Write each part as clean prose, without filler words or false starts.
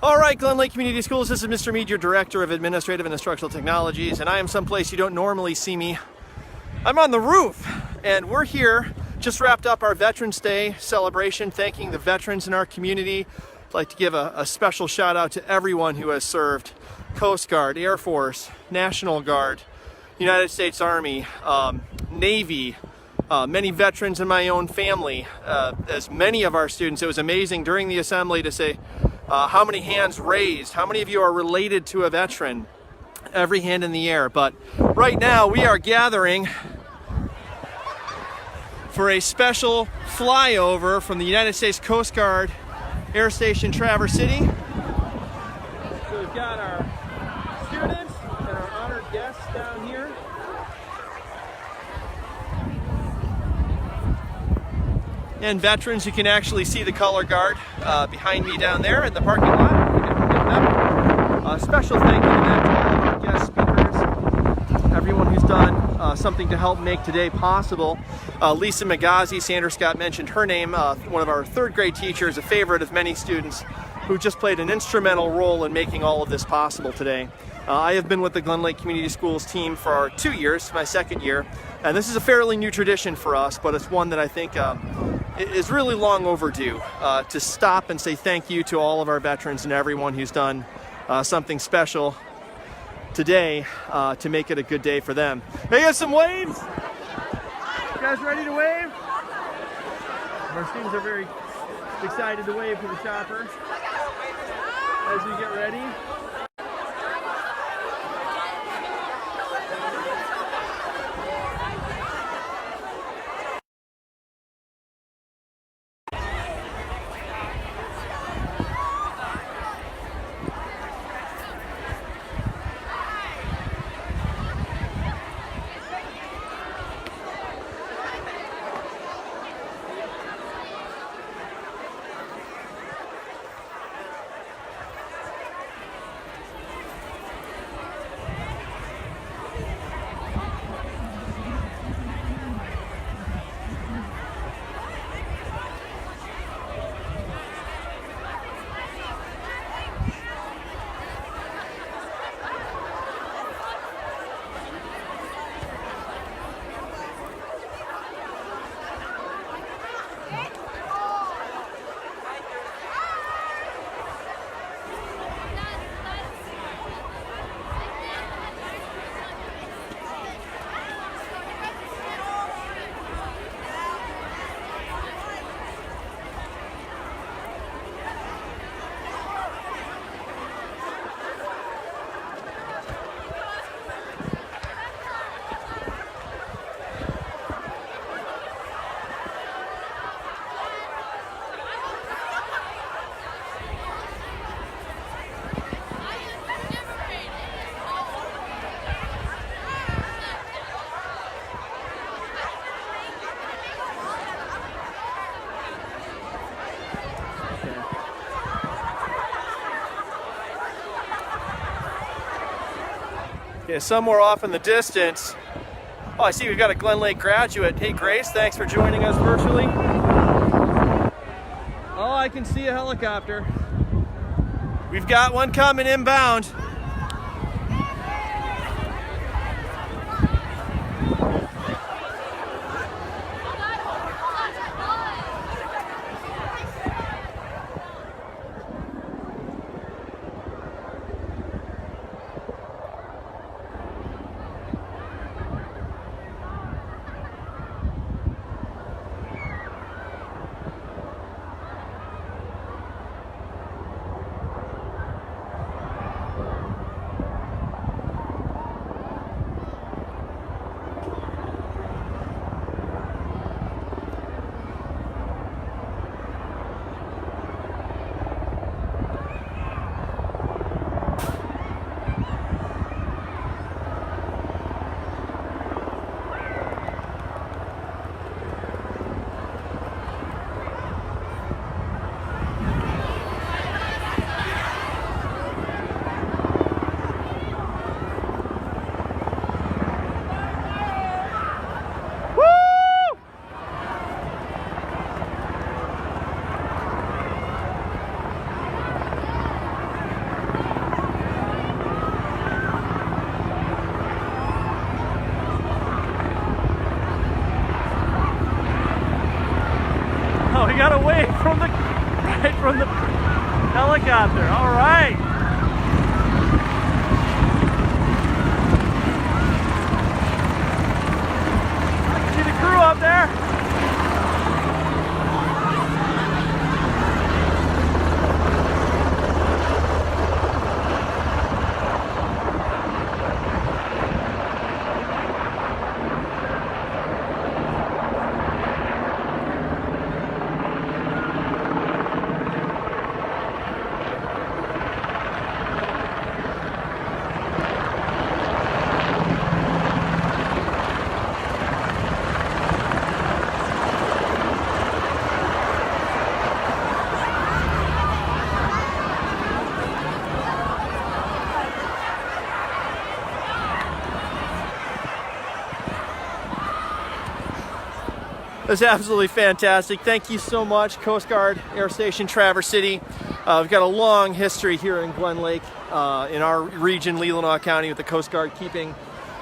All right, Glen Lake Community Schools, this is Mr. Mead, your Director of Administrative and Instructional Technologies, and I am someplace you don't normally see me. I'm on the roof, and we're here, just wrapped up our Veterans Day celebration, thanking the veterans in our community. I'd like to give a special shout out to everyone who has served: Coast Guard, Air Force, National Guard, United States Army, Navy, many veterans in my own family, as many of our students. It was amazing during the assembly to say how many hands raised, how many of you are related to a veteran, every hand in the air. But right now we are gathering for a special flyover from the United States Coast Guard Air Station Traverse City. So we've got our students and our honored guests down here. And veterans. You can actually see the color guard behind me down there in the parking lot. We can get them. A special thank you to them, to all of our guest speakers, everyone who's done something to help make today possible. Lisa Magazi, Sandra Scott mentioned her name, one of our third grade teachers, a favorite of many students, who just played an instrumental role in making all of this possible today. I have been with the Glen Lake Community Schools team for 2 years, my second year, and this is a fairly new tradition for us, but it's one that I think is really long overdue, to stop and say thank you to all of our veterans and everyone who's done something special today to make it a good day for them. Hey, you got some waves? You guys ready to wave? Our students are very excited to wave to the chopper as we get ready. Okay, somewhere off in the distance. Oh, I see we've got a Glen Lake graduate. Hey, Grace, thanks for joining us virtually. Oh, I can see a helicopter. We've got one coming inbound. Helicopter, all right. See the crew up there? That's absolutely fantastic. Thank you so much, Coast Guard Air Station Traverse City. We've got a long history here in Glen Lake, in our region, Leelanau County, with the Coast Guard keeping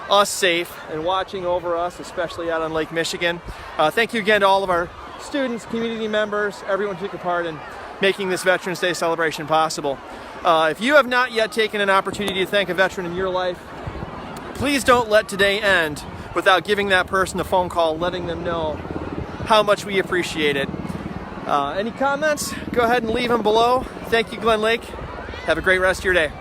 us safe and watching over us, especially out on Lake Michigan. Thank you again to all of our students, community members, everyone who took part in making this Veterans Day celebration possible. If you have not yet taken an opportunity to thank a veteran in your life, please don't let today end without giving that person a phone call, letting them know how much we appreciate it. Any comments? Go ahead and leave them below. Thank you, Glen Lake. Have a great rest of your day.